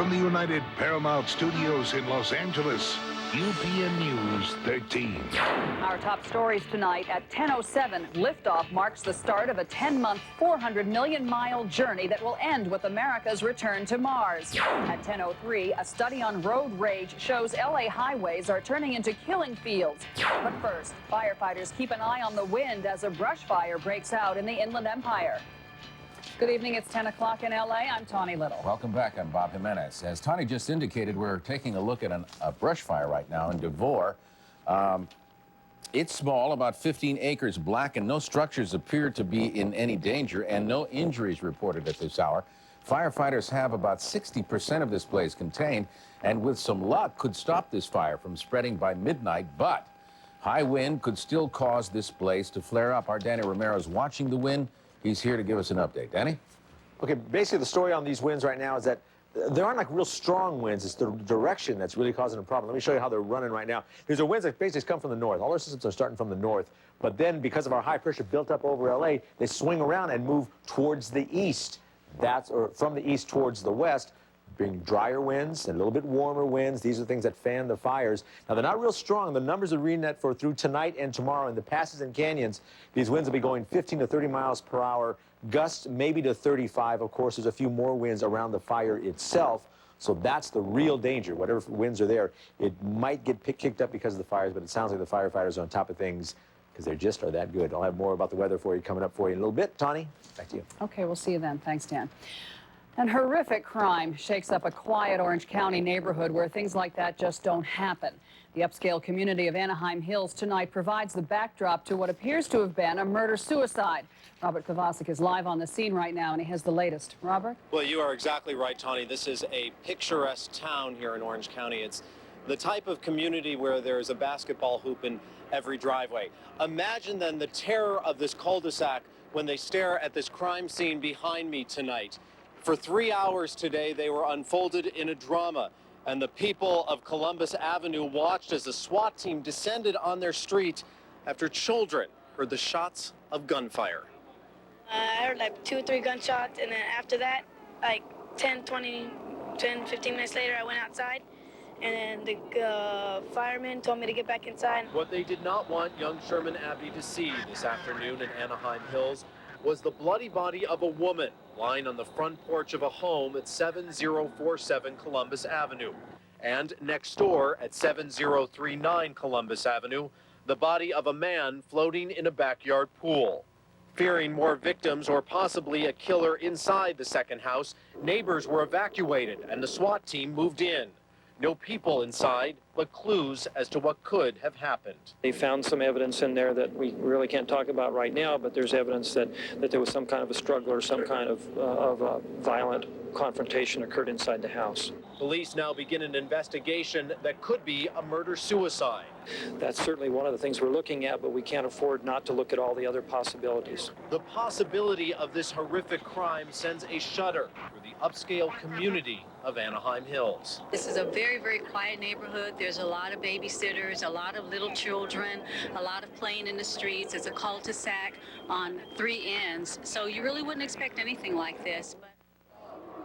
From the United Paramount Studios in Los Angeles, UPN News 13. Our top stories tonight at 10:07. Liftoff marks the start of a 10-month, 400 million-mile journey that will end with America's return to Mars. At 10:03, a study on road rage shows LA highways are turning into killing fields. But first, firefighters keep an eye on the wind as a brush fire breaks out in the Inland Empire. Good evening. It's 10 o'clock in L.A. I'm Tawny Little. Welcome back. I'm Bob Jimenez. As Tawny just indicated, we're taking a look at a brush fire right now in Devore. It's small, about 15 acres black, and no structures appear to be in any danger, and no injuries reported at this hour. Firefighters have about 60% of this blaze contained, and with some luck could stop this fire from spreading by midnight, but high wind could still cause this blaze to flare up. Our Danny Romero is watching the wind. He's here to give us an update. Danny? Okay, basically the story on these winds right now is that there aren't like real strong winds. It's the direction that's really causing a problem. Let me show you how they're running right now. These are winds that basically come from the north. All our systems are starting from the north. But then because of our high pressure built up over LA, they swing around and move towards the east. Or from the east towards the west, bring drier winds and a little bit warmer winds. These are things that fan the fires. Now, they're not real strong. The numbers are reading that for through tonight and tomorrow in the passes and canyons. These winds will be going 15 to 30 miles per hour, gusts maybe to 35. Of course, there's a few more winds around the fire itself. So that's the real danger. Whatever winds are there, it might get kicked up because of the fires, but it sounds like the firefighters are on top of things because they just are that good. I'll have more about the weather for you coming up for you in a little bit. Tawny, back to you. Okay, we'll see you then. Thanks, Dan. An horrific crime shakes up a quiet Orange County neighborhood where things like that just don't happen. The upscale community of Anaheim Hills tonight provides the backdrop to what appears to have been a murder-suicide. Robert Kovacic is live on the scene right now, and he has the latest. Robert? Well, you are exactly right, Tawny. This is a picturesque town here in Orange County. It's the type of community where there's a basketball hoop in every driveway. Imagine then the terror of this cul-de-sac when they stare at this crime scene behind me tonight. For 3 hours today, they were unfolded in a drama, and the people of Columbus Avenue watched as the SWAT team descended on their street after children heard the shots of gunfire. I heard like 2 or 3 gunshots, and then after that, like 10, 15 minutes later, I went outside, and then the firemen told me to get back inside. What they did not want young Sherman Abbey to see this afternoon in Anaheim Hills was the bloody body of a woman lying on the front porch of a home at 7047 Columbus Avenue. And next door at 7039 Columbus Avenue, the body of a man floating in a backyard pool. Fearing more victims or possibly a killer inside the second house, neighbors were evacuated and the SWAT team moved in. No people inside, but clues as to what could have happened. They found some evidence in there that we really can't talk about right now, but there's evidence that there was some kind of a struggle or some kind of violent confrontation occurred inside the house. Police now begin an investigation that could be a murder-suicide. That's certainly one of the things we're looking at, but we can't afford not to look at all the other possibilities. The possibility of this horrific crime sends a shudder through the upscale community of Anaheim Hills. This is a very, very quiet neighborhood. There's a lot of babysitters, a lot of little children, a lot of playing in the streets. It's a cul-de-sac on 3 ends, so you really wouldn't expect anything like this.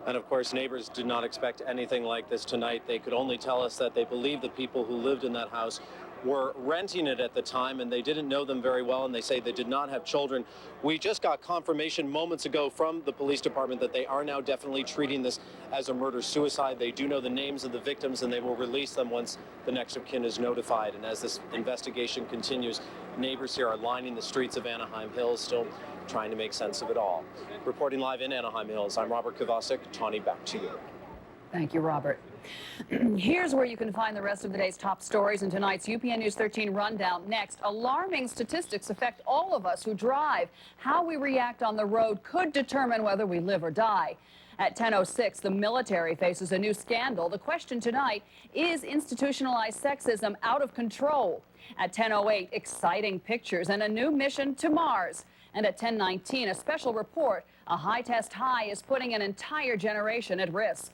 And of course, neighbors did not expect anything like this tonight. They could only tell us that they believe the people who lived in that house were renting it at the time, and they didn't know them very well, and they say they did not have children. We just got confirmation moments ago from the police department that they are now definitely treating this as a murder-suicide. They do know the names of the victims, and they will release them once the next of kin is notified. And as this investigation continues, neighbors here are lining the streets of Anaheim Hills, still trying to make sense of it all. Reporting live in Anaheim Hills, I'm Robert Kovacic. Tawny, back to you. Thank you, Robert. Here's where you can find the rest of the day's top stories in tonight's UPN News 13 rundown. Next, alarming statistics affect all of us who drive. How we react on the road could determine whether we live or die. At 10:06, the military faces a new scandal. The question tonight, is institutionalized sexism out of control? At 10:08, exciting pictures and a new mission to Mars. And at 10:19, a special report, a high-test high is putting an entire generation at risk.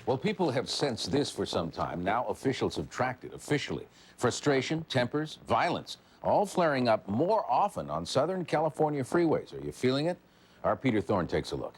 Well, people have sensed this for some time. Now officials have tracked it officially. Frustration, tempers, violence, all flaring up more often on Southern California freeways. Are you feeling it? Our Peter Thorne takes a look.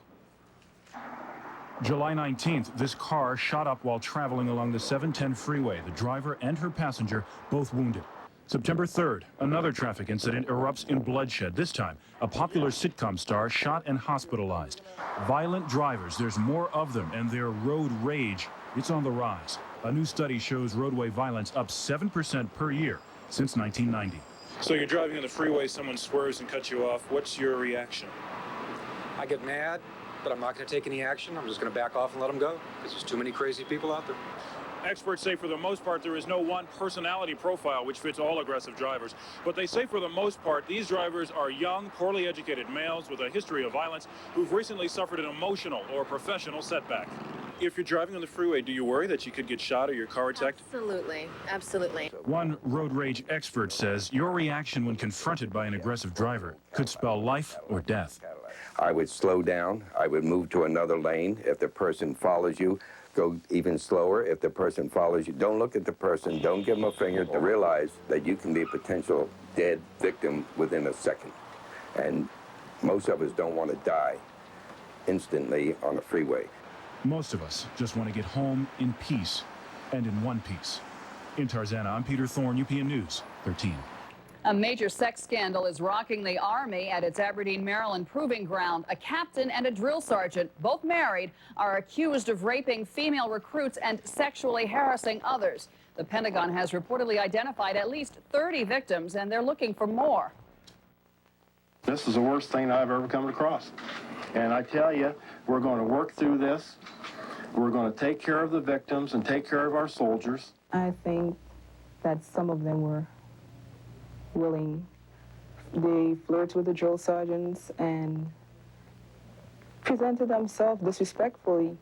July 19th, this car shot up while traveling along the 710 freeway. The driver and her passenger both wounded. September 3rd, another traffic incident erupts in bloodshed. This time, a popular sitcom star shot and hospitalized. Violent drivers, there's more of them, and their road rage, it's on the rise. A new study shows roadway violence up 7% per year since 1990. So you're driving on the freeway, someone swerves and cuts you off. What's your reaction? I get mad, but I'm not going to take any action. I'm just going to back off and let them go because there's too many crazy people out there. Experts say for the most part there is no one personality profile which fits all aggressive drivers. But they say for the most part these drivers are young, poorly educated males with a history of violence who've recently suffered an emotional or professional setback. If you're driving on the freeway, do you worry that you could get shot or your car attacked? Absolutely, absolutely. One road rage expert says your reaction when confronted by an aggressive driver could spell life or death. I would slow down. I would move to another lane. If the person follows you, go even slower. If the person follows you, don't look at the person. Don't give them a finger to realize that you can be a potential dead victim within a second. And most of us don't want to die instantly on a freeway. Most of us just want to get home in peace and in one piece. In Tarzana, I'm Peter Thorne, UPN News 13. A major sex scandal is rocking the Army at its Aberdeen, Maryland proving ground. A captain and a drill sergeant, both married, are accused of raping female recruits and sexually harassing others. The Pentagon has reportedly identified at least 30 victims, and they're looking for more. This is the worst thing I've ever come across. And I tell you, we're going to work through this. We're going to take care of the victims and take care of our soldiers. I think that some of them were willing. They flirted with the drill sergeants and presented themselves disrespectfully.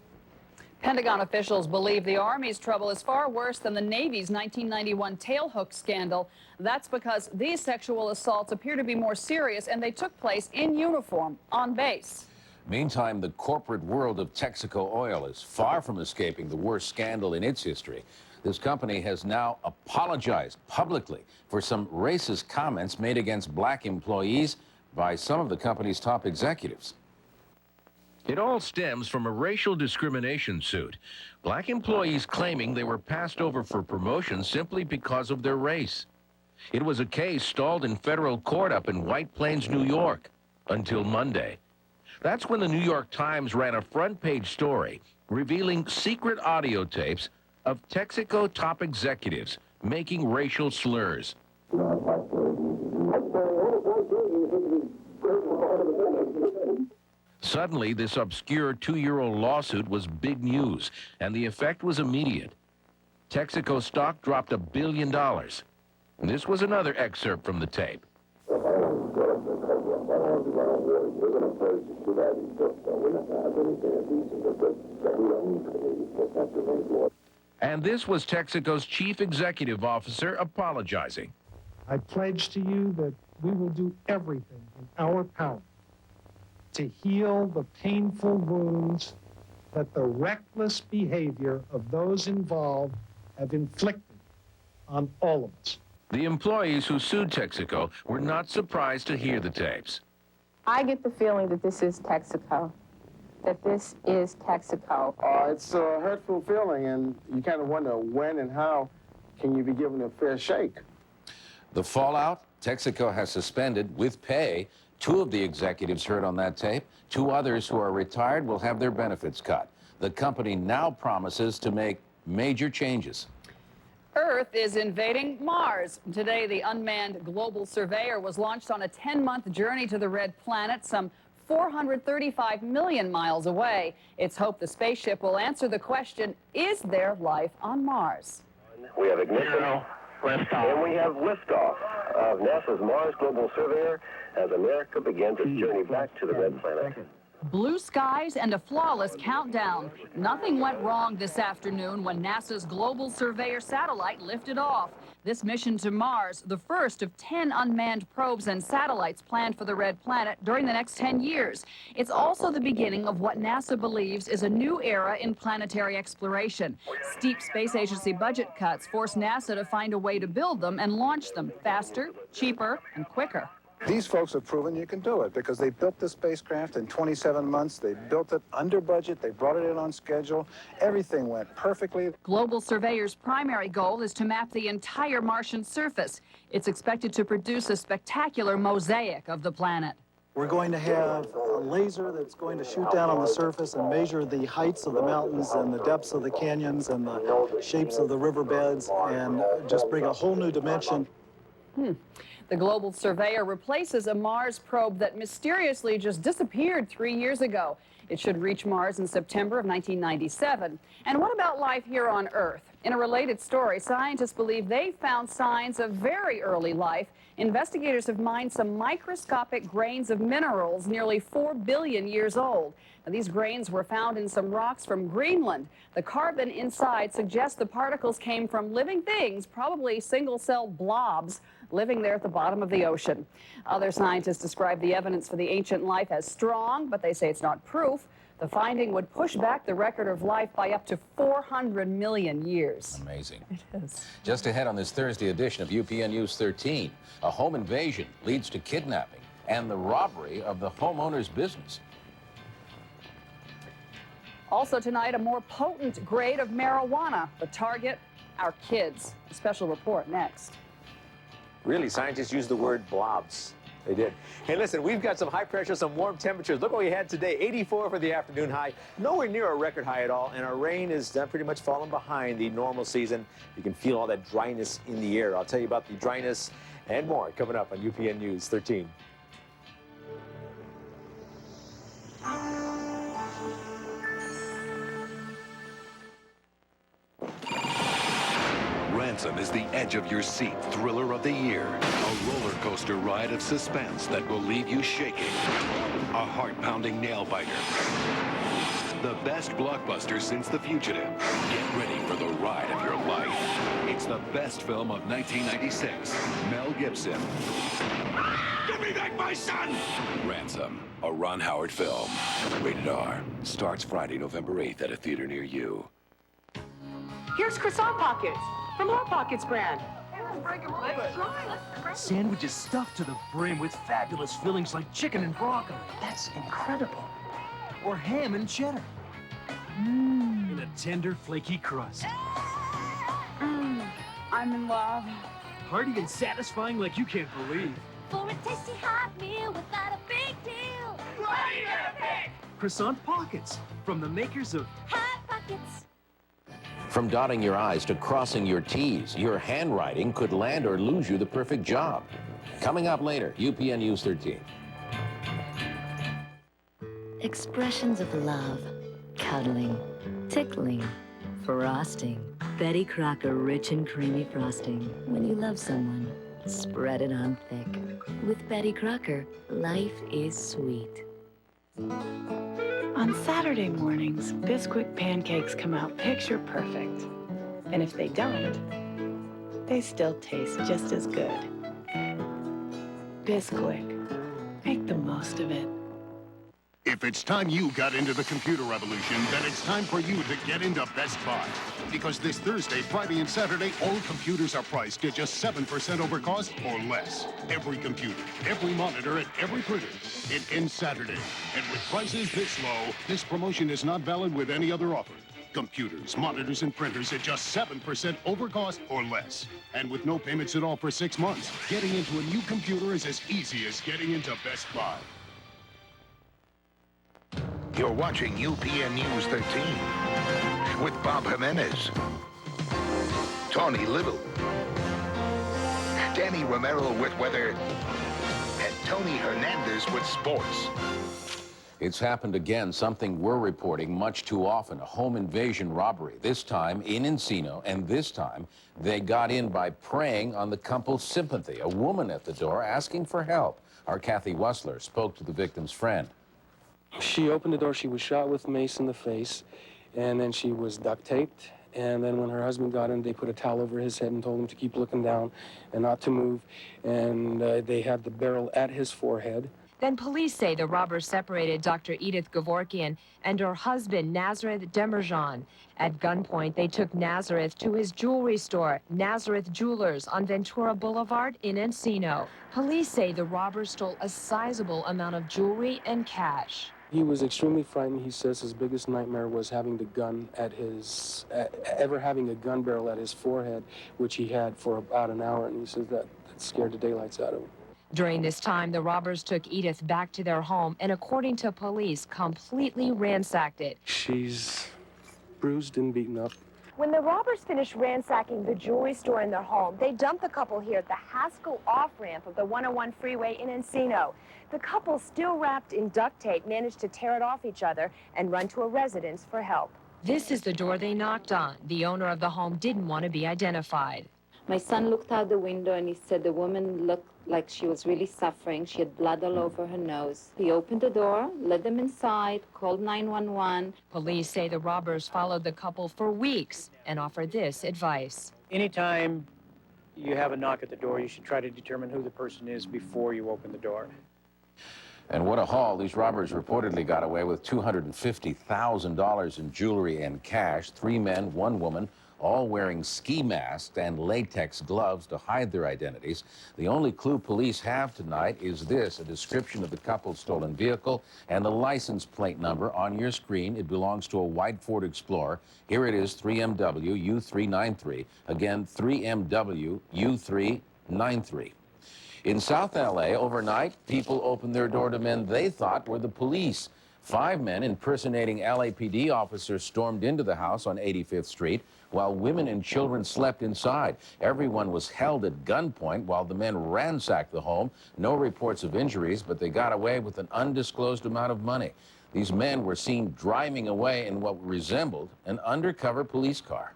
Pentagon officials believe the Army's trouble is far worse than the Navy's 1991 tailhook scandal. That's because these sexual assaults appear to be more serious, and they took place in uniform on base. Meantime, the corporate world of Texaco Oil is far from escaping the worst scandal in its history. This company has now apologized publicly for some racist comments made against black employees by some of the company's top executives. It all stems from a racial discrimination suit. Black employees claiming they were passed over for promotion simply because of their race. It was a case stalled in federal court up in White Plains, New York, until Monday. That's when the New York Times ran a front-page story revealing secret audio tapes of Texaco top executives making racial slurs. Suddenly, this obscure 2-year-old lawsuit was big news, and the effect was immediate. Texaco stock dropped $1 billion. This was another excerpt from the tape. And this was Texaco's chief executive officer apologizing. I pledge to you that we will do everything in our power to heal the painful wounds that the reckless behavior of those involved have inflicted on all of us. The employees who sued Texaco were not surprised to hear the tapes. I get the feeling that this is Texaco. That this is Texaco. It's a hurtful feeling, and you kind of wonder when and how can you be given a fair shake. The fallout, Texaco has suspended, with pay, 2 of the executives heard on that tape. 2 others who are retired will have their benefits cut. The company now promises to make major changes. Earth is invading Mars. Today, the unmanned global surveyor was launched on a 10-month journey to the red planet, some 435 million miles away. It's hoped the spaceship will answer the question, is there life on Mars? We have ignition, and we have liftoff of NASA's Mars Global Surveyor as America begins its journey back to the red planet. Blue skies and a flawless countdown. Nothing went wrong this afternoon when NASA's Global Surveyor satellite lifted off. This mission to Mars, the first of 10 unmanned probes and satellites planned for the red planet during the next 10 years. It's also the beginning of what NASA believes is a new era in planetary exploration. Steep space agency budget cuts force NASA to find a way to build them and launch them faster, cheaper, and quicker. These folks have proven you can do it because they built the spacecraft in 27 months. They built it under budget. They brought it in on schedule. Everything went perfectly. Global Surveyor's primary goal is to map the entire Martian surface. It's expected to produce a spectacular mosaic of the planet. We're going to have a laser that's going to shoot down on the surface and measure the heights of the mountains and the depths of the canyons and the shapes of the riverbeds and just bring a whole new dimension. The Global Surveyor replaces a Mars probe that mysteriously just disappeared 3 years ago. It should reach Mars in September of 1997. And what about life here on Earth? In a related story, scientists believe they found signs of very early life. Investigators have mined some microscopic grains of minerals nearly 4 billion years old. Now, these grains were found in some rocks from Greenland. The carbon inside suggests the particles came from living things, probably single-celled blobs, living there at the bottom of the ocean. Other scientists describe the evidence for the ancient life as strong, but they say it's not proof. The finding would push back the record of life by up to 400 million years. Amazing. It is. Just ahead on this Thursday edition of UPN News 13, a home invasion leads to kidnapping and the robbery of the homeowner's business. Also tonight, a more potent grade of marijuana. The target, our kids. A special report next. Really, scientists use the word blobs. They did. Hey, listen, we've got some high pressure, some warm temperatures. Look what we had today, 84 for the afternoon high. Nowhere near a record high at all, and our rain is pretty much falling behind the normal season. You can feel all that dryness in the air. I'll tell you about the dryness and more coming up on UPN News 13. Ransom is the edge of your seat thriller of the year. A roller coaster ride of suspense that will leave you shaking. A heart-pounding nail-biter. The best blockbuster since The Fugitive. Get ready for the ride of your life. It's the best film of 1996. Mel Gibson. Give me back my son! Ransom, a Ron Howard film. Rated R. Starts Friday, November 8th at a theater near you. Here's croissant pockets from Hot Pockets brand. Sandwiches stuffed to the brim with fabulous fillings like chicken and broccoli. That's incredible. Or ham and cheddar. In a tender, flaky crust. I'm in love. Hearty and satisfying like you can't believe. For a tasty hot meal without a big deal. What are you gonna pick? Croissant Pockets from the makers of Hot Pockets. From dotting your I's to crossing your T's, your handwriting could land or lose you the perfect job. Coming up later, UPN News 13. Expressions of love, cuddling, tickling, frosting. Betty Crocker Rich and Creamy Frosting. When you love someone, spread it on thick. With Betty Crocker, life is sweet. On Saturday mornings, Bisquick pancakes come out picture perfect. And if they don't, they still taste just as good. Bisquick, make the most of it. If it's time you got into the computer revolution, then it's time for you to get into Best Buy. Because this Thursday, Friday, and Saturday, all computers are priced at just 7% over cost or less. Every computer, every monitor, and every printer. It ends Saturday. And with prices this low, this promotion is not valid with any other offer. Computers, monitors, and printers at just 7% over cost or less. And with no payments at all for 6 months, getting into a new computer is as easy as getting into Best Buy. You're watching UPN News 13 with Bob Jimenez, Tony Little, Danny Romero with weather, and Tony Hernandez with sports. It's happened again, something we're reporting much too often, a home invasion robbery, this time in Encino, and this time they got in by preying on the couple's sympathy. A woman at the door asking for help. Our Kathy Wessler spoke to the victim's friend. She opened the door, she was shot with mace in the face, and then she was duct taped. And then when her husband got in, they put a towel over his head and told him to keep looking down and not to move. And they had the barrel at his forehead. Then police say the robbers separated Dr. Edith Gevorkian and her husband, Nazareth Demirjan. At gunpoint, they took Nazareth to his jewelry store, Nazareth Jewelers, on Ventura Boulevard in Encino. Police say the robbers stole a sizable amount of jewelry and cash. He was extremely frightened. He says his biggest nightmare was having the gun at his, ever having a gun barrel at his forehead, which he had for about an hour, and he says that scared the daylights out of him. During this time, the robbers took Edith back to their home and, according to police, completely ransacked it. She's bruised and beaten up. When the robbers finished ransacking the jewelry store in their home, they dumped the couple here at the Haskell off-ramp of the 101 freeway in Encino. The couple, still wrapped in duct tape, managed to tear it off each other and run to a residence for help. This is the door they knocked on. The owner of the home didn't want to be identified. My son looked out the window and he said the woman looked like she was really suffering. She had blood all over her nose. He opened the door, led them inside, called 911. Police say the robbers followed the couple for weeks and offered this advice. Anytime you have a knock at the door, you should try to determine who the person is before you open the door. And what a haul. These robbers reportedly got away with $250,000 in jewelry and cash. 3 men, 1 woman, all wearing ski masks and latex gloves to hide their identities. The only clue police have tonight is this, a description of the couple's stolen vehicle and the license plate number on your screen. It belongs to a white Ford Explorer. Here it is, 3MW U393. Again, 3MW U393. In South LA, overnight, people opened their door to men they thought were the police. 5 men impersonating LAPD officers stormed into the house on 85th Street while women and children slept inside. Everyone was held at gunpoint while the men ransacked the home. No reports of injuries, but they got away with an undisclosed amount of money. These men were seen driving away in what resembled an undercover police car.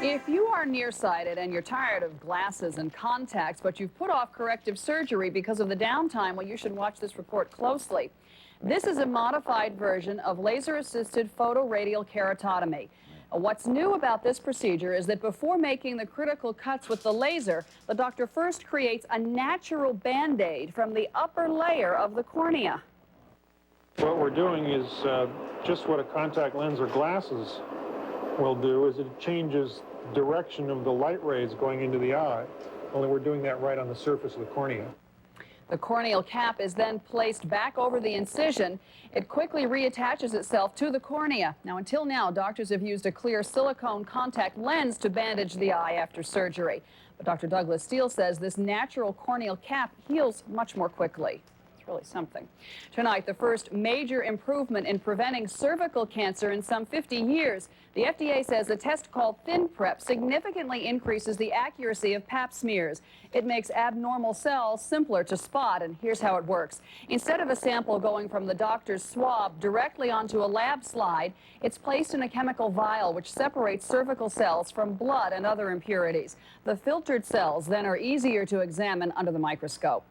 If you are nearsighted and you're tired of glasses and contacts, but you've put off corrective surgery because of the downtime, well, you should watch this report closely. This is a modified version of laser-assisted photoradial keratotomy. What's new about this procedure is that before making the critical cuts with the laser, the doctor first creates a natural Band-Aid from the upper layer of the cornea. What we're doing is just what a contact lens or glasses will do, is it changes direction of the light rays going into the eye, only we're doing that right on the surface of the cornea. The corneal cap is then placed back over the incision. It quickly reattaches itself to the cornea. Now, until now, doctors have used a clear silicone contact lens to bandage the eye after surgery. But Dr. Douglas Steele says this natural corneal cap heals much more quickly. It's really something. Tonight, the first major improvement in preventing cervical cancer in some 50 years. The FDA says a test called ThinPrep significantly increases the accuracy of Pap smears. It makes abnormal cells simpler to spot, and here's how it works. Instead of a sample going from the doctor's swab directly onto a lab slide, it's placed in a chemical vial which separates cervical cells from blood and other impurities. The filtered cells then are easier to examine under the microscope.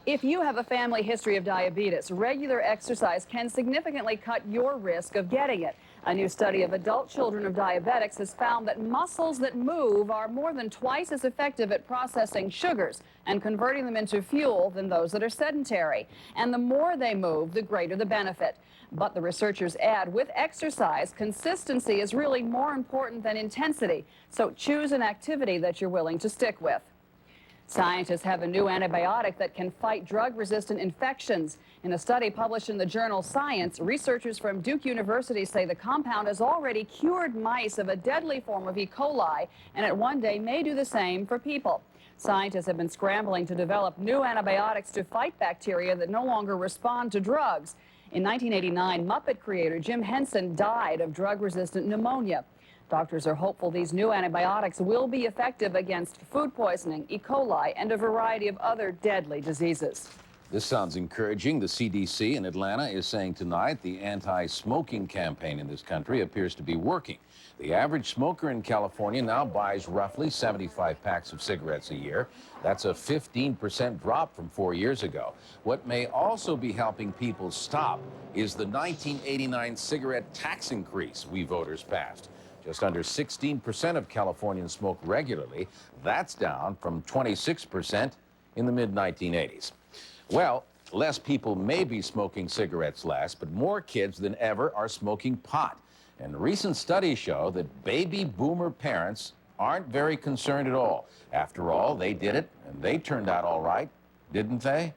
If you have a family history of diabetes, regular exercise can significantly cut your risk of getting it. A new study of adult children of diabetics has found that muscles that move are more than twice as effective at processing sugars and converting them into fuel than those that are sedentary. And the more they move, the greater the benefit. But the researchers add, with exercise, consistency is really more important than intensity. So choose an activity that you're willing to stick with. Scientists have a new antibiotic that can fight drug-resistant infections. In a study published in the journal Science, researchers from Duke University say the compound has already cured mice of a deadly form of E. coli, and it one day may do the same for people. Scientists have been scrambling to develop new antibiotics to fight bacteria that no longer respond to drugs. In 1989, Muppet creator Jim Henson died of drug-resistant pneumonia. Doctors are hopeful these new antibiotics will be effective against food poisoning, E. coli, and a variety of other deadly diseases. This sounds encouraging. The CDC in Atlanta is saying tonight the anti-smoking campaign in this country appears to be working. The average smoker in California now buys roughly 75 packs of cigarettes a year. That's a 15% drop from 4 years ago. What may also be helping people stop is the 1989 cigarette tax increase we voters passed. Just under 16% of Californians smoke regularly. That's down from 26% in the mid-1980s. Well, less people may be smoking cigarettes less, but more kids than ever are smoking pot. And recent studies show that baby boomer parents aren't very concerned at all. After all, they did it, and they turned out all right, didn't they?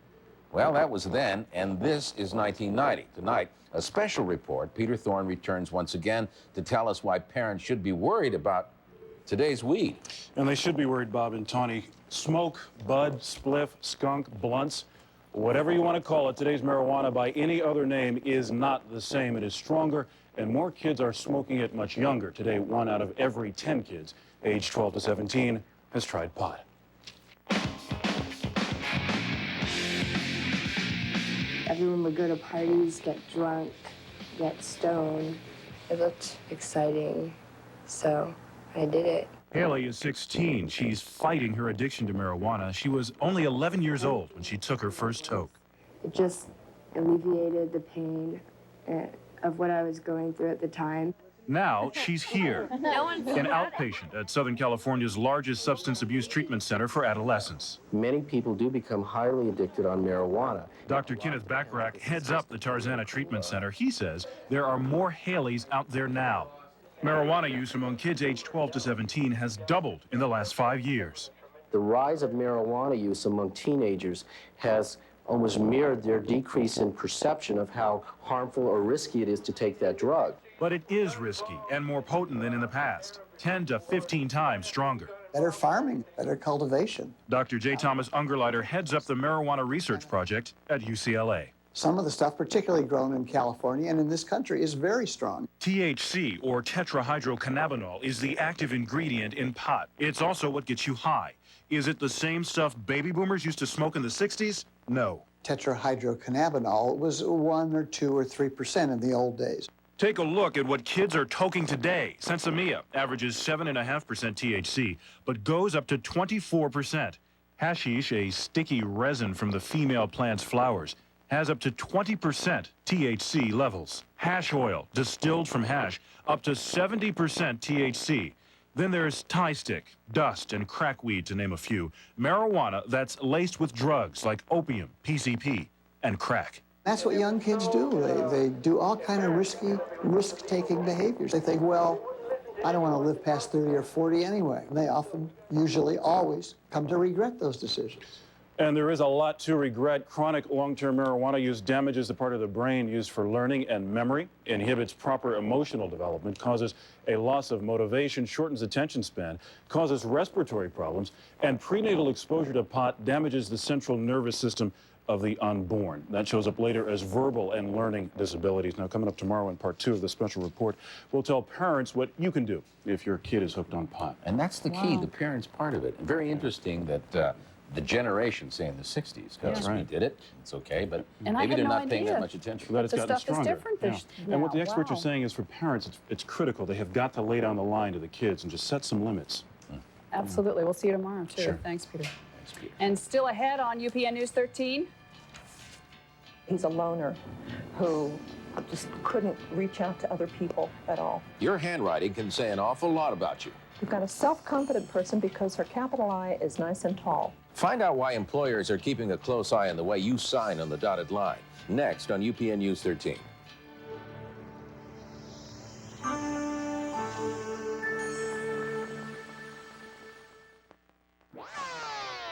Well, that was then, and this is 1990. Tonight, a special report. Peter Thorne returns once again to tell us why parents should be worried about today's weed. And they should be worried, Bob and Tawny. Smoke, bud, spliff, skunk, blunts, whatever you want to call it, today's marijuana by any other name is not the same. It is stronger, and more kids are smoking it much younger. Today, 1 out of every 10 kids aged 12 to 17 has tried pot. Everyone would go to parties, get drunk, get stoned. It looked exciting, so I did it. Haley is 16. She's fighting her addiction to marijuana. She was only 11 years old when she took her first toke. It just alleviated the pain of what I was going through at the time. Now she's here, an outpatient at Southern California's largest substance abuse treatment center for adolescents. Many people do become highly addicted on marijuana. Dr. Kenneth Backrack heads up the Tarzana Treatment Center. He says there are more Haleys out there now. Marijuana use among kids aged 12 to 17 has doubled in the last 5 years. The rise of marijuana use among teenagers has almost mirrored their decrease in perception of how harmful or risky it is to take that drug. But it is risky and more potent than in the past, 10 to 15 times stronger. Better farming, better cultivation. Dr. J. Thomas Ungerleider heads up the marijuana research project at UCLA. Some of the stuff, particularly grown in California and in this country, is very strong. THC, or tetrahydrocannabinol, is the active ingredient in pot. It's also what gets you high. Is it the same stuff baby boomers used to smoke in the 60s? No. Tetrahydrocannabinol was 1 or 2 or 3% in the old days. Take a look at what kids are toking today. Sensimilla averages 7.5% THC, but goes up to 24%. Hashish, a sticky resin from the female plant's flowers, has up to 20% THC levels. Hash oil, distilled from hash, up to 70% THC. Then there's Thai stick, dust, and crack weed, to name a few. Marijuana that's laced with drugs like opium, PCP, and crack. That's what young kids do. They do all kind of risky, risk-taking behaviors. They think, well, I don't want to live past 30 or 40 anyway. And they often, usually, always come to regret those decisions. And there is a lot to regret. Chronic long-term marijuana use damages the part of the brain used for learning and memory, inhibits proper emotional development, causes a loss of motivation, shortens attention span, causes respiratory problems, and prenatal exposure to pot damages the central nervous system of the unborn. That shows up later as verbal and learning disabilities. Now, coming up tomorrow in part 2 of the special report, we'll tell parents what you can do if your kid is hooked on pot. And that's the key, the parents part of it. Very interesting that the generation, say in the 60s, because we did it, it's okay, but maybe they're not paying that much attention. That it's The gotten stuff is stronger. different Yeah. now. And what the experts Wow. are saying is for parents, it's critical. They have got to lay down the line to the kids and just set some limits. Absolutely. We'll see you tomorrow, too. Sure. Thanks, Peter. And still ahead on UPN News 13. He's a loner who just couldn't reach out to other people at all. Your handwriting can say an awful lot about you. We've got a self-confident person because her capital I is nice and tall. Find out why employers are keeping a close eye on the way you sign on the dotted line. Next on UPN News 13.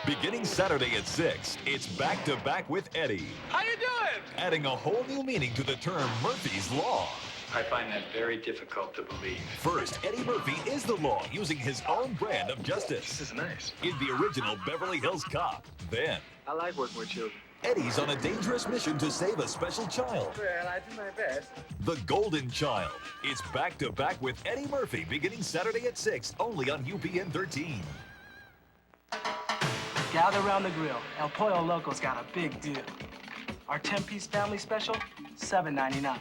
Beginning Saturday at 6, it's Back to Back with Eddie. How you doing? Adding a whole new meaning to the term Murphy's Law. I find that very difficult to believe. First, Eddie Murphy is the law using his own brand of justice. This is nice. In the original Beverly Hills Cop. Then, I like working with children. Eddie's on a dangerous mission to save a special child. Well, I do my best. The Golden Child. It's Back to Back with Eddie Murphy beginning Saturday at 6, only on UPN 13. Gather around the grill. El Pollo Loco's got a big deal. Our 10-piece family special, $7.99.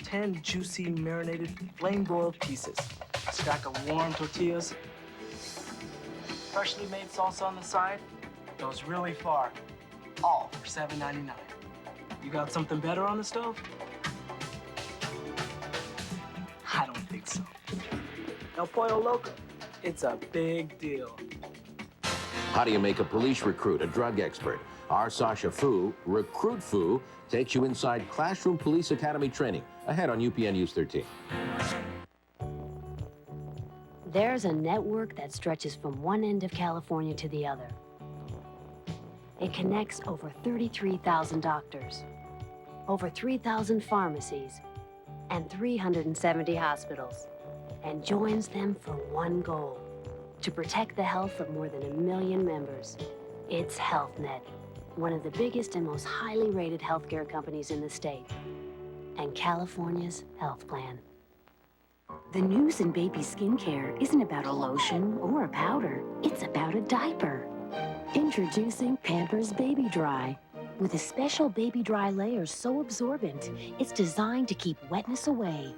10 juicy, marinated, flame-broiled pieces. A stack of warm tortillas. Freshly made salsa on the side. Goes really far. All for $7.99. You got something better on the stove? I don't think so. El Pollo Loco. It's a big deal. How do you make a police recruit a drug expert? Our Sasha Fu, Recruit Fu, takes you inside classroom police academy training. Ahead on UPN News 13. There's a network that stretches from one end of California to the other. It connects over 33,000 doctors, over 3,000 pharmacies, and 370 hospitals, and joins them for one goal: to protect the health of more than 1 million members. It's HealthNet, one of the biggest and most highly rated healthcare companies in the state, and California's health plan. The news in baby skincare isn't about a lotion or a powder. It's about a diaper. Introducing Pampers Baby Dry. With a special baby dry layer so absorbent, it's designed to keep wetness away.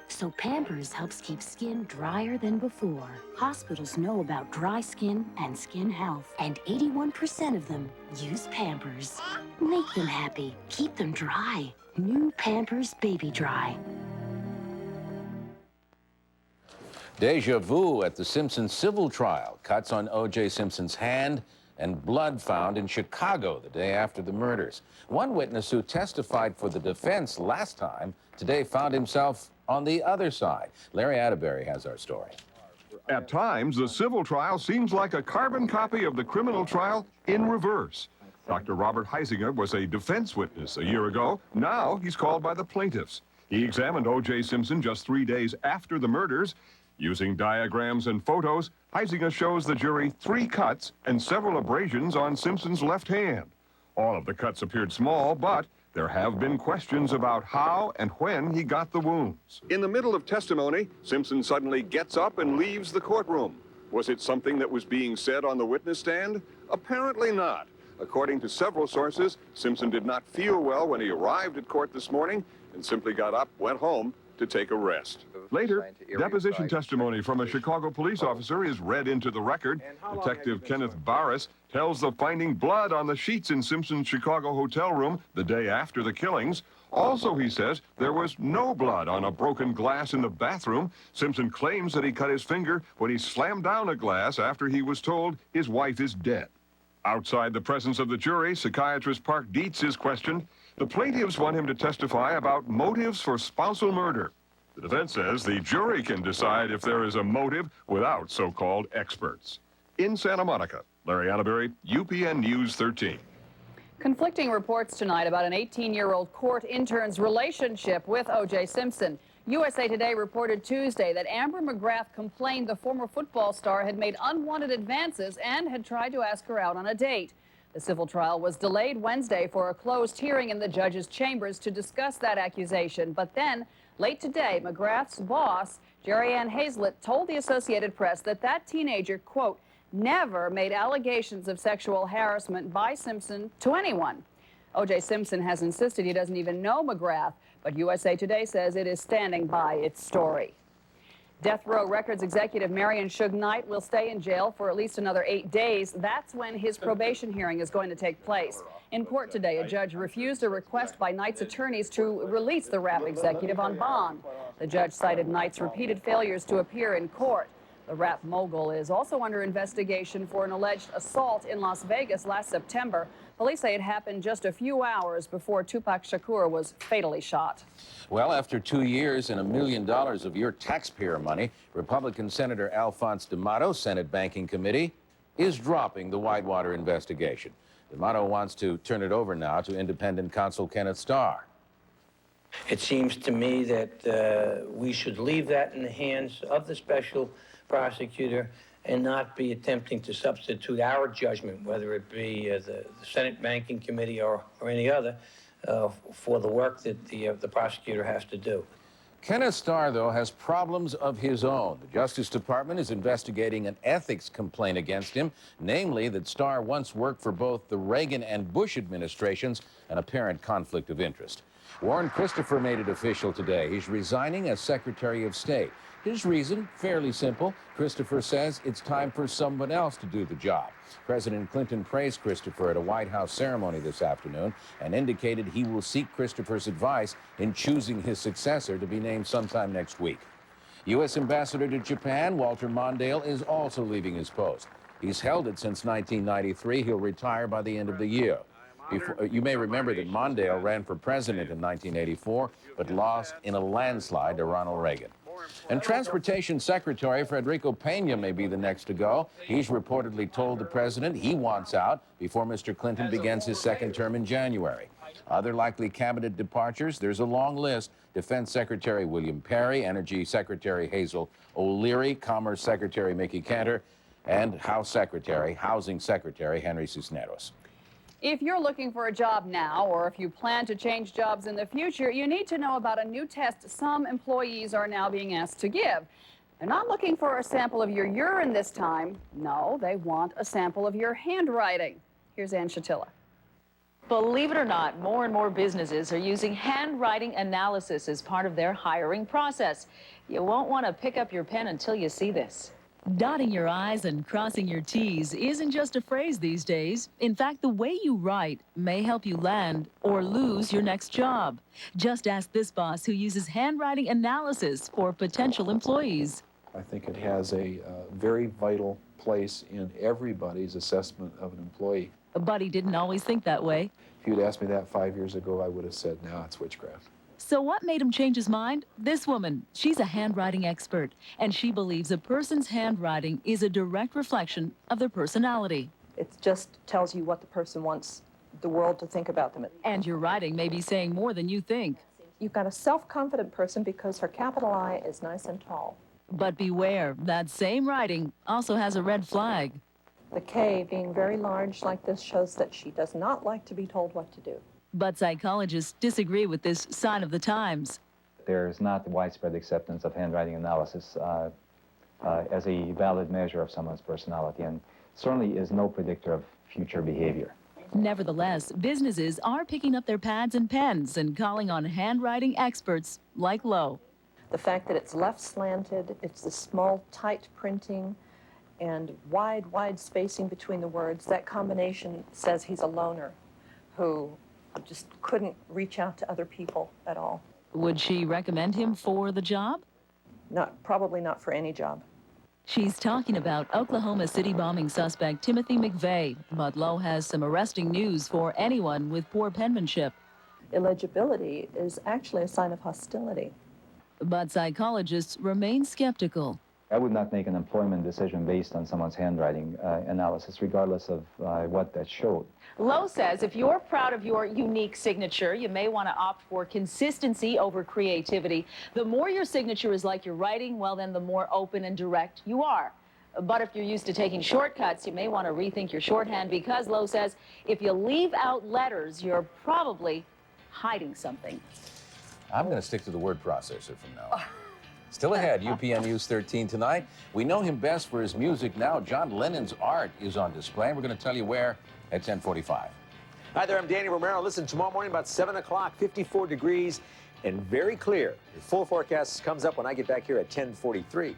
So Pampers helps keep skin drier than before. Hospitals know about dry skin and skin health, and 81% of them use Pampers. Make them happy. Keep them dry. New Pampers Baby Dry. Deja vu at the Simpson civil trial. Cuts on O.J. Simpson's hand and blood found in Chicago the day after the murders. One witness who testified for the defense last time today found himself on the other side. Larry Atterbury has our story. At times, the civil trial seems like a carbon copy of the criminal trial in reverse. Dr. Robert Heisinger was a defense witness a year ago. Now he's called by the plaintiffs. He examined O.J. Simpson just 3 days after the murders. Using diagrams and photos, Heisinger shows the jury 3 cuts and several abrasions on Simpson's left hand. All of the cuts appeared small, but there have been questions about how and when he got the wounds. In the middle of testimony, Simpson suddenly gets up and leaves the courtroom. Was it something that was being said on the witness stand? Apparently not. According to several sources, Simpson did not feel well when he arrived at court this morning and simply got up, went home to take a rest. Later, deposition testimony from a Chicago police officer is read into the record. Detective Kenneth Barris tells of finding blood on the sheets in Simpson's Chicago hotel room the day after the killings. Also, he says, there was no blood on a broken glass in the bathroom. Simpson claims that he cut his finger when he slammed down a glass after he was told his wife is dead. Outside the presence of the jury, psychiatrist Park Dietz is questioned. The plaintiffs want him to testify about motives for spousal murder. The defense says the jury can decide if there is a motive without so-called experts. In Santa Monica, Larry Atterbury, UPN News 13. Conflicting reports tonight about an 18-year-old court intern's relationship with O.J. Simpson. USA Today reported Tuesday that Amber McGrath complained the former football star had made unwanted advances and had tried to ask her out on a date. The civil trial was delayed Wednesday for a closed hearing in the judge's chambers to discuss that accusation. But then, late today, McGrath's boss, Jerry Ann Hazlett, told the Associated Press that that teenager, quote, never made allegations of sexual harassment by Simpson to anyone. O.J. Simpson has insisted he doesn't even know McGrath, but USA Today says it is standing by its story. Death Row Records executive Marion Suge Knight will stay in jail for at least another 8 days. That's when his probation hearing is going to take place. In court today, a judge refused a request by Knight's attorneys to release the rap executive on bond. The judge cited Knight's repeated failures to appear in court. The rap mogul is also under investigation for an alleged assault in Las Vegas last September. Police say it happened just a few hours before Tupac Shakur was fatally shot. Well, after 2 years and $1 million of your taxpayer money, Republican Senator Alphonse D'Amato, Senate Banking Committee, is dropping the Whitewater investigation. D'Amato wants to turn it over now to independent counsel Kenneth Starr. It seems to me that we should leave that in the hands of the special prosecutor and not be attempting to substitute our judgment, whether it be the Senate Banking Committee or any other, for the work that the prosecutor has to do. Kenneth Starr, though, has problems of his own. The Justice Department is investigating an ethics complaint against him, namely that Starr once worked for both the Reagan and Bush administrations, an apparent conflict of interest. Warren Christopher made it official today. He's resigning as Secretary of State. His reason, fairly simple. Christopher says it's time for someone else to do the job. President Clinton praised Christopher at a White House ceremony this afternoon and indicated he will seek Christopher's advice in choosing his successor to be named sometime next week. U.S. Ambassador to Japan, Walter Mondale, is also leaving his post. He's held it since 1993. He'll retire by the end of the year. You may remember that Mondale ran for president in 1984, but lost in a landslide to Ronald Reagan. And Transportation Secretary Federico Pena may be the next to go. He's reportedly told the president he wants out before Mr. Clinton begins his second term in January. Other likely cabinet departures, there's a long list. Defense Secretary William Perry, Energy Secretary Hazel O'Leary, Commerce Secretary Mickey Cantor, and Housing Secretary Henry Cisneros. If you're looking for a job now, or if you plan to change jobs in the future, you need to know about a new test some employees are now being asked to give. They're not looking for a sample of your urine this time. No, they want a sample of your handwriting. Here's Ann Shatilla. Believe it or not, more and more businesses are using handwriting analysis as part of their hiring process. You won't want to pick up your pen until you see this. Dotting your I's and crossing your T's isn't just a phrase these days. In fact, the way you write may help you land or lose your next job. Just ask this boss who uses handwriting analysis for potential employees. I think it has a very vital place in everybody's assessment of an employee. But he didn't always think that way. If you'd asked me that 5 years ago, I would have said, no, it's witchcraft. So what made him change his mind? This woman, she's a handwriting expert, and she believes a person's handwriting is a direct reflection of their personality. It just tells you what the person wants the world to think about them. And your writing may be saying more than you think. You've got a self-confident person because her capital I is nice and tall. But beware, that same writing also has a red flag. The K being very large like this shows that she does not like to be told what to do. But psychologists disagree with this sign of the times. There's not widespread acceptance of handwriting analysis as a valid measure of someone's personality, and certainly is no predictor of future behavior. Nevertheless, businesses are picking up their pads and pens and calling on handwriting experts like Lowe. The fact that it's left slanted, it's the small, tight printing, and wide spacing between the words, that combination says he's a loner who just couldn't reach out to other people at all. Would she recommend him for the job? Probably not for any job. She's talking about Oklahoma City bombing suspect Timothy McVeigh, but Lowe has some arresting news for anyone with poor penmanship. Illegibility is actually a sign of hostility. But psychologists remain skeptical. I would not make an employment decision based on someone's handwriting analysis, regardless of what that showed. Lowe says if you're proud of your unique signature, you may want to opt for consistency over creativity. The more your signature is like your writing, well, then the more open and direct you are. But if you're used to taking shortcuts, you may want to rethink your shorthand because, Lowe says, if you leave out letters, you're probably hiding something. I'm going to stick to the word processor from now on. Still ahead, UPN News 13 tonight. We know him best for his music now. John Lennon's art is on display. We're going to tell you where at 10:45. Hi there, I'm Danny Romero. Listen, tomorrow morning about 7 o'clock, 54 degrees and very clear. The full forecast comes up when I get back here at 10:43.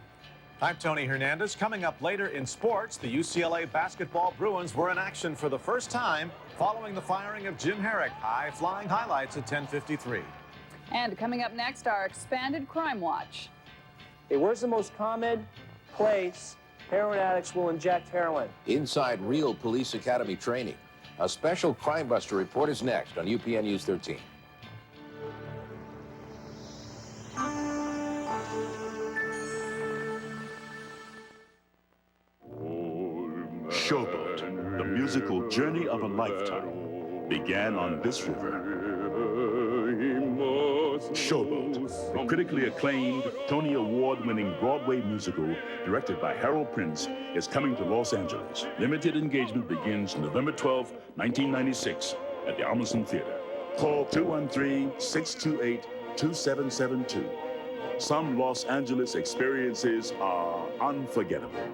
I'm Tony Hernandez. Coming up later in sports, the UCLA basketball Bruins were in action for the first time following the firing of Jim Herrick. High-flying highlights at 10:53. And coming up next, our expanded crime watch. Hey, where's the most common place heroin addicts will inject heroin? Inside real police academy training. A special Crime Buster report is next on UPN News 13. Showboat, the musical journey of a lifetime, began on this river. Showboat, the critically acclaimed, Tony Award-winning Broadway musical directed by Harold Prince, is coming to Los Angeles. Limited engagement begins November 12, 1996 at the Armisen Theater. Call 213-628-2772. Some Los Angeles experiences are unforgettable.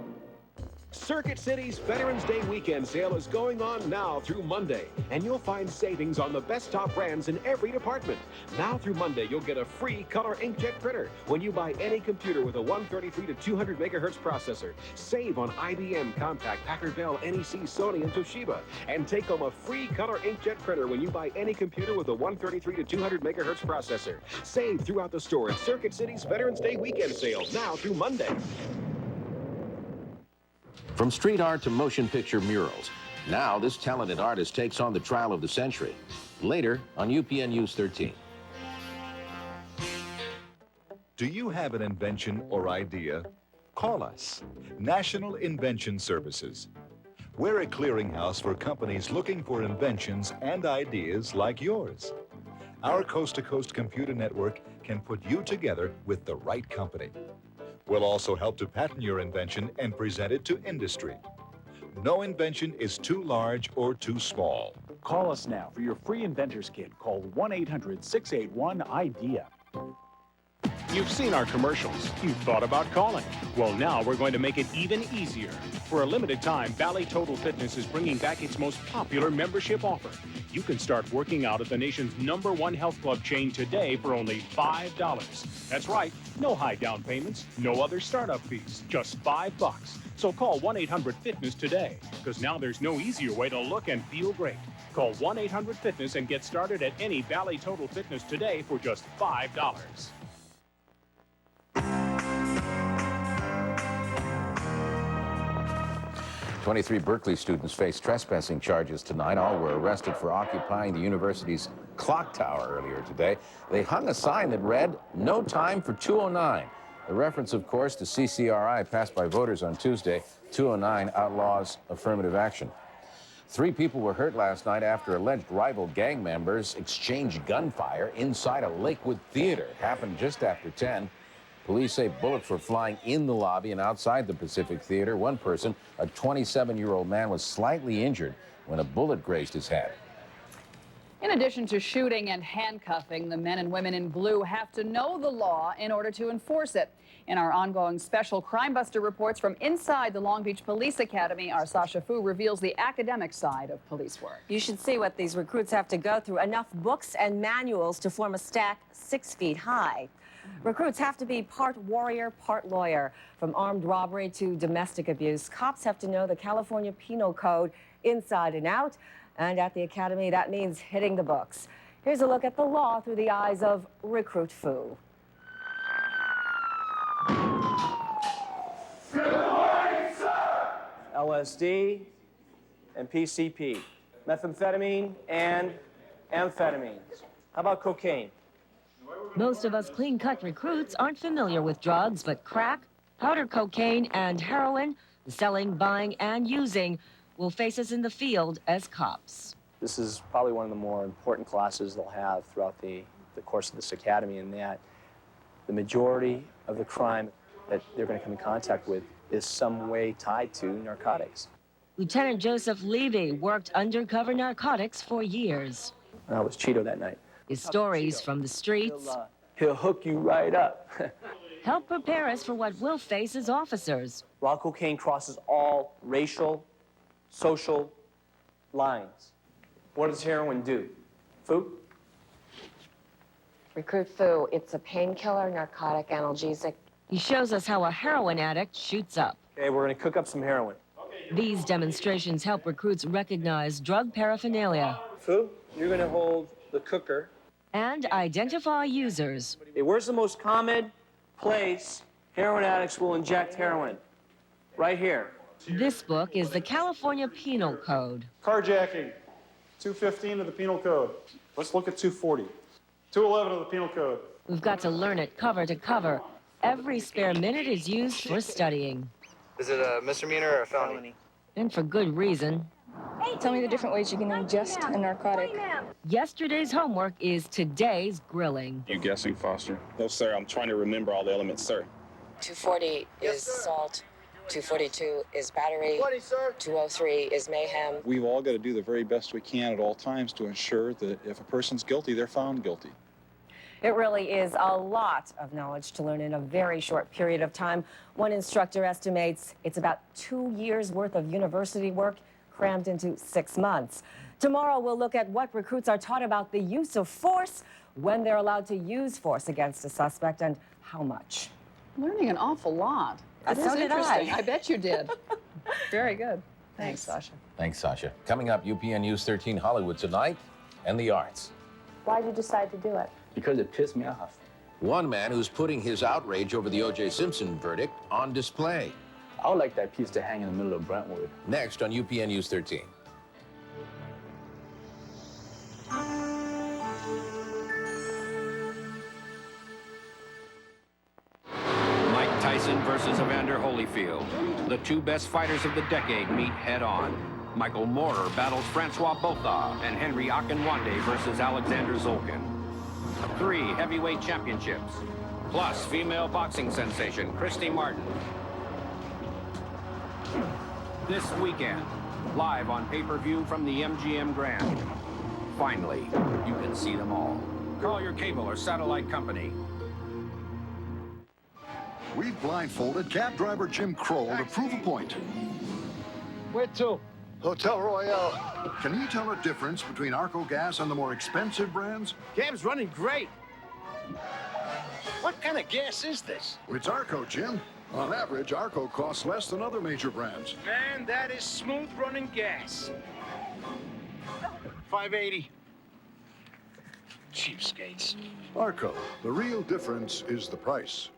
Circuit City's Veterans Day weekend sale is going on now through Monday, and you'll find savings on the best top brands in every department. Now through Monday, you'll get a free color inkjet printer when you buy any computer with a 133 to 200 megahertz processor. Save on IBM, Compaq, Packard Bell, NEC, Sony, and Toshiba. And take home a free color inkjet printer when you buy any computer with a 133 to 200 megahertz processor. Save throughout the store at Circuit City's Veterans Day weekend sale now through Monday. From street art to motion picture murals, now this talented artist takes on the trial of the century. Later on UPN News 13. Do you have an invention or idea? Call us, National Invention Services. We're a clearinghouse for companies looking for inventions and ideas like yours. Our coast-to-coast computer network can put you together with the right company. We'll also help to patent your invention and present it to industry. No invention is too large or too small. Call us now for your free inventor's kit. Call 1-800-681-IDEA. You've seen our commercials. You've thought about calling. Well, now we're going to make it even easier. For a limited time, Valley Total Fitness is bringing back its most popular membership offer. You can start working out at the nation's #1 health club chain today for only $5. That's right, no high down payments, no other startup fees, just $5. So call 1-800-FITNESS today, because now there's no easier way to look and feel great. Call 1-800-FITNESS and get started at any Valley Total Fitness today for just $5. 23 Berkeley students face trespassing charges tonight. All were arrested for occupying the university's clock tower earlier today. They hung a sign that read, "No time for 209." A reference, of course, to CCRI passed by voters on Tuesday. 209 outlaws affirmative action. 3 people were hurt last night after alleged rival gang members exchanged gunfire inside a Lakewood theater. It happened just after 10. Police say bullets were flying in the lobby and outside the Pacific Theater. One person, a 27-year-old man, was slightly injured when a bullet grazed his head. In addition to shooting and handcuffing, the men and women in blue have to know the law in order to enforce it. In our ongoing special Crime Buster reports from inside the Long Beach Police Academy, our Sasha Fu reveals the academic side of police work. You should see what these recruits have to go through. Enough books and manuals to form a stack 6 feet high. Recruits have to be part warrior, part lawyer. From armed robbery to domestic abuse, cops have to know the California Penal Code inside and out. And at the Academy, that means hitting the books. Here's a look at the law through the eyes of Recruit Fu. Good morning, sir! LSD and PCP, methamphetamine and amphetamines. How about cocaine? Most of us clean-cut recruits aren't familiar with drugs, but crack, powder cocaine, and heroin, selling, buying, and using, will face us in the field as cops. This is probably one of the more important classes they'll have throughout the course of this academy, in that the majority of the crime that they're going to come in contact with is some way tied to narcotics. Lieutenant Joseph Levy worked undercover narcotics for years. I was Cheeto that night. His stories from the streets He'll hook you right up. help prepare us for what we'll face as officers. Raw cocaine crosses all racial, social lines. What does heroin do? Fu? Recruit Fu, it's a painkiller, narcotic, analgesic. He shows us how a heroin addict shoots up. Okay, we're going to cook up some heroin. These demonstrations help recruits recognize drug paraphernalia. Fu, you're going to hold the cooker. And identify users. Okay, where's the most common place heroin addicts will inject heroin? Right here. This book is the California Penal Code. Carjacking, 215 of the Penal Code. Let's look at 240. 211 of the Penal Code. We've got to learn it cover to cover. Every spare minute is used for studying. Is it a misdemeanor or a felony? And for good reason. Tell me the different ways you can ingest a narcotic. Yesterday's homework is today's grilling. You guessing, Foster? No, sir. I'm trying to remember all the elements, sir. 240 is salt. 242 is battery. 203 is mayhem. We've all got to do the very best we can at all times to ensure that if a person's guilty, they're found guilty. It really is a lot of knowledge to learn in a very short period of time. One instructor estimates it's about 2 years worth of university work crammed into 6 months. Tomorrow, we'll look at what recruits are taught about the use of force, when they're allowed to use force against a suspect, and how much. Learning an awful lot. It is So did interesting. I. I bet you did. Very good. Thanks, Sasha. Thanks, Sasha. Coming up, UPN News 13 Hollywood tonight and the arts. Why'd you decide to do it? Because it pissed me off. One man who's putting his outrage over the O.J. Simpson verdict on display. I would like that piece to hang in the middle of Brentwood. Next on UPN News 13. Mike Tyson versus Evander Holyfield. The two best fighters of the decade meet head-on. Michael Moorer battles Francois Botha and Henry Akinwande versus Alexander Zolkin. 3 heavyweight championships, plus female boxing sensation Christy Martin. This weekend, live on pay-per-view from the MGM Grand. Finally, you can see them all. Call your cable or satellite company. We've blindfolded cab driver Jim Kroll to prove a point. Where to? Hotel Royale. Can you tell a difference between Arco gas and the more expensive brands? Cab's running great. What kind of gas is this? It's Arco, Jim. On average, Arco costs less than other major brands. Man, that is smooth running gas. 580. Cheapskates. Arco, the real difference is the price.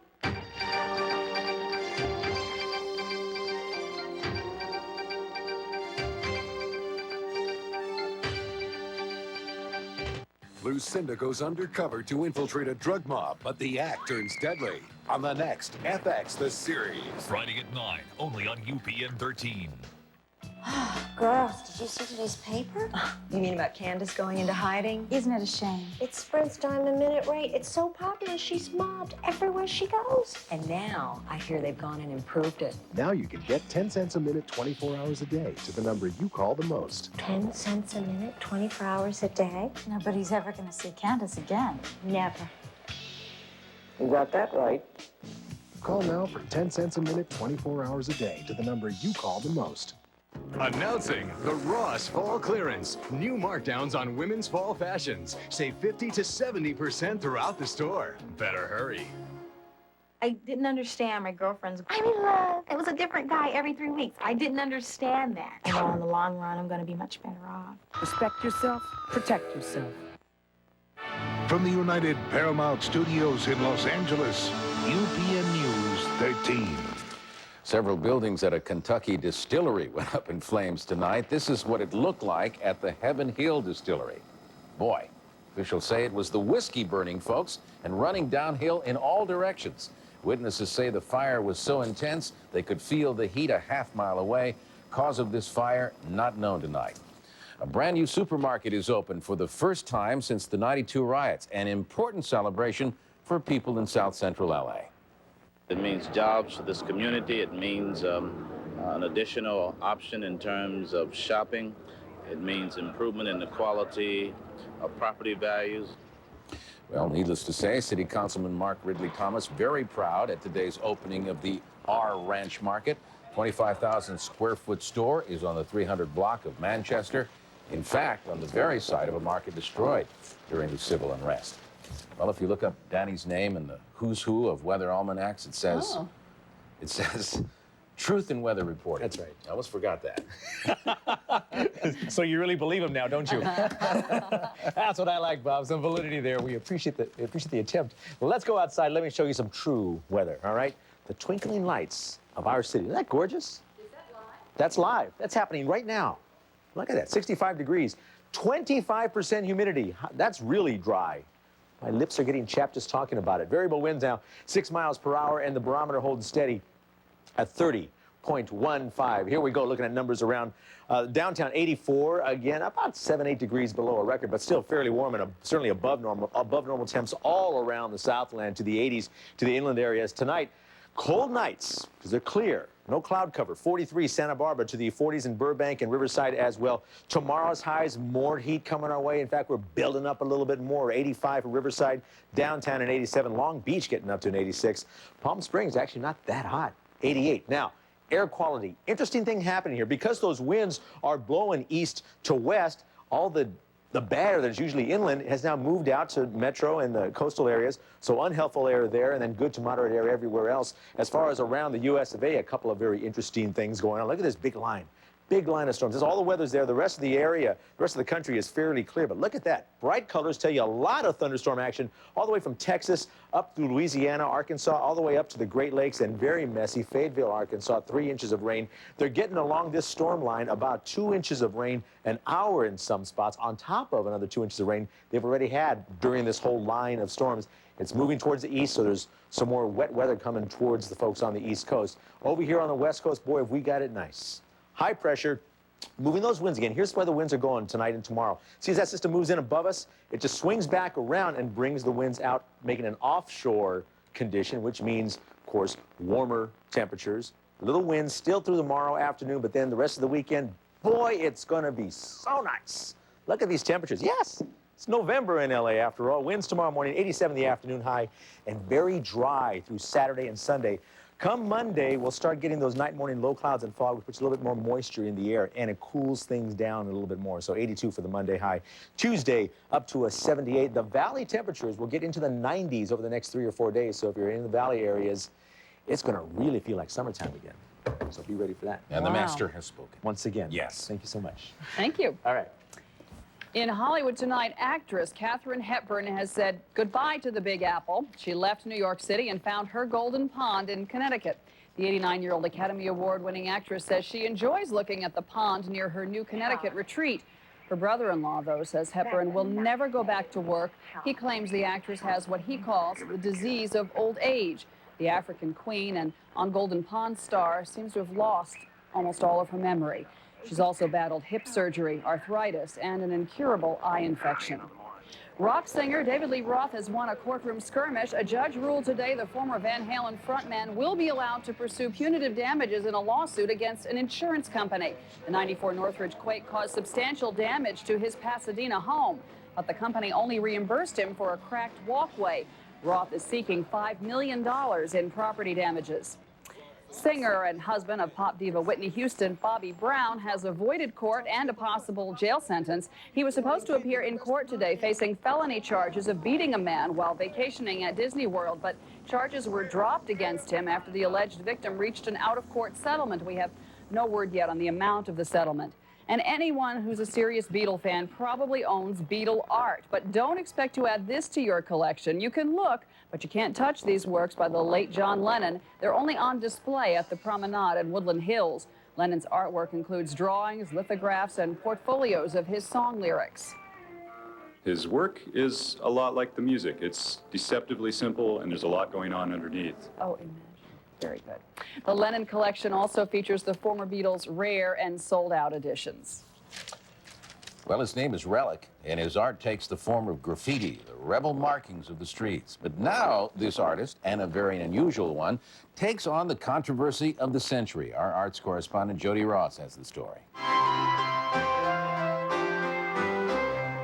Lucinda goes undercover to infiltrate a drug mob, but the act turns deadly. On the next FX, the series. Friday at 9, only on UPN 13. Girls, did you see today's paper? You mean about Candace going into hiding? Isn't it a shame? It's Sprint's dime a minute rate. It's so popular, she's mobbed everywhere she goes. And now I hear they've gone and improved it. Now you can get 10 cents a minute, 24 hours a day to the number you call the most. 10 cents a minute, 24 hours a day? Nobody's ever going to see Candace again. Never. You got that right. Call now for 10 cents a minute, 24 hours a day to the number you call the most. Announcing the Ross Fall Clearance. New markdowns on women's fall fashions. Save 50 to 70% throughout the store. Better hurry. I didn't understand my girlfriend's, I'm in love. It was a different guy every 3 weeks. I didn't understand that. You know, in the long run, I'm going to be much better off. Respect yourself, protect yourself. From the United Paramount Studios in Los Angeles, UPN News 13. Several buildings at a Kentucky distillery went up in flames tonight. This is what it looked like at the Heaven Hill Distillery. Boy, officials say it was the whiskey burning, folks, and running downhill in all directions. Witnesses say the fire was so intense they could feel the heat a half-mile away. Cause of this fire not known tonight. A brand new supermarket is open for the first time since the '92 riots, an important celebration for people in South Central LA. It means jobs for this community. It means an additional option in terms of shopping. It means improvement in the quality of property values. Well, needless to say, City Councilman Mark Ridley Thomas very proud at today's opening of the R Ranch Market. 25,000 square foot store is on the 300 block of Manchester. In fact, on the very site of a market destroyed during the civil unrest. Well, if you look up Danny's name in the who's who of weather almanacs, it says, Truth in Weather Reporting. That's right. I almost forgot that. So you really believe him now, don't you? That's what I like, Bob. Some validity there. We appreciate the attempt. Well, let's go outside. Let me show you some true weather, all right? The twinkling lights of our city. Isn't that gorgeous? Is that live? That's live. That's happening right now. Look at that, 65 degrees, 25% humidity. That's really dry. My lips are getting chapped just talking about it. Variable winds now, 6 miles per hour, and the barometer holding steady at 30.15. Here we go, looking at numbers around downtown, 84, again, about 7-8 degrees below a record, but still fairly warm and certainly above normal temps all around the Southland to the 80s, to the inland areas. Tonight, cold nights, because they're clear. No cloud cover. 43 Santa Barbara to the 40s in Burbank and Riverside as well. Tomorrow's highs, more heat coming our way. In fact, we're building up a little bit more. 85 for Riverside, downtown and 87. Long Beach getting up to an 86. Palm Springs actually not that hot, 88. Now, air quality. Interesting thing happening here. Because those winds are blowing east to west, all the bad air that's usually inland has now moved out to metro and the coastal areas. So unhelpful air there, and then good to moderate air everywhere else. As far as around the U.S. of A., a couple of very interesting things going on. Look at this big line. Big line of storms. There's all the weather's there. The rest of the area, the rest of the country is fairly clear. But look at that. Bright colors tell you a lot of thunderstorm action all the way from Texas up through Louisiana, Arkansas, all the way up to the Great Lakes, and very messy Fayetteville, Arkansas, 3 inches of rain. They're getting along this storm line about 2 inches of rain an hour in some spots, on top of another 2 inches of rain they've already had during this whole line of storms. It's moving towards the east, so there's some more wet weather coming towards the folks on the East Coast. Over here on the West Coast, boy, have we got it nice. High pressure, moving those winds again. Here's where the winds are going tonight and tomorrow. See, as that system moves in above us, it just swings back around and brings the winds out, making an offshore condition, which means, of course, warmer temperatures. Little winds still through tomorrow afternoon, but then the rest of the weekend, boy, it's going to be so nice. Look at these temperatures. Yes, it's November in LA after all. Winds tomorrow morning, 87 the afternoon high, and very dry through Saturday and Sunday. Come Monday, we'll start getting those night morning low clouds and fog, which puts a little bit more moisture in the air, and it cools things down a little bit more. So 82 for the Monday high. Tuesday, up to a 78. The valley temperatures will get into the 90s over the next 3 or 4 days. So if you're in the valley areas, it's going to really feel like summertime again. So be ready for that. And the master has spoken. Once again. Yes. Thank you so much. Thank you. All right. In Hollywood tonight, actress Katharine Hepburn has said goodbye to the Big Apple. She left New York City and found her golden pond in Connecticut. The 89-year-old Academy Award-winning actress says she enjoys looking at the pond near her new Connecticut retreat. Her brother-in-law, though, says Hepburn will never go back to work. He claims the actress has what he calls the disease of old age. The African queen and On Golden Pond star seems to have lost almost all of her memory. She's also battled hip surgery, arthritis, and an incurable eye infection. Rock singer David Lee Roth has won a courtroom skirmish. A judge ruled today the former Van Halen frontman will be allowed to pursue punitive damages in a lawsuit against an insurance company. The 94 Northridge quake caused substantial damage to his Pasadena home, but the company only reimbursed him for a cracked walkway. Roth is seeking $5 million in property damages. Singer and husband of pop diva Whitney Houston, Bobby Brown, has avoided court and a possible jail sentence. He was supposed to appear in court today facing felony charges of beating a man while vacationing at Disney World, but charges were dropped against him after the alleged victim reached an out-of-court settlement. We have no word yet on the amount of the settlement. And anyone who's a serious Beatle fan probably owns Beatle art. But don't expect to add this to your collection. You can look, but you can't touch these works by the late John Lennon. They're only on display at the Promenade in Woodland Hills. Lennon's artwork includes drawings, lithographs, and portfolios of his song lyrics. His work is a lot like the music. It's deceptively simple, and there's a lot going on underneath. Oh, imagine. Very good. The Lennon collection also features the former Beatles' rare and sold-out editions. Well, his name is Relic, and his art takes the form of graffiti, the rebel markings of the streets. But now this artist, and a very unusual one, takes on the controversy of the century. Our arts correspondent Jody Ross has the story. I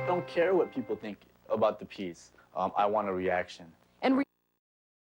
don't care what people think about the piece. I want a reaction.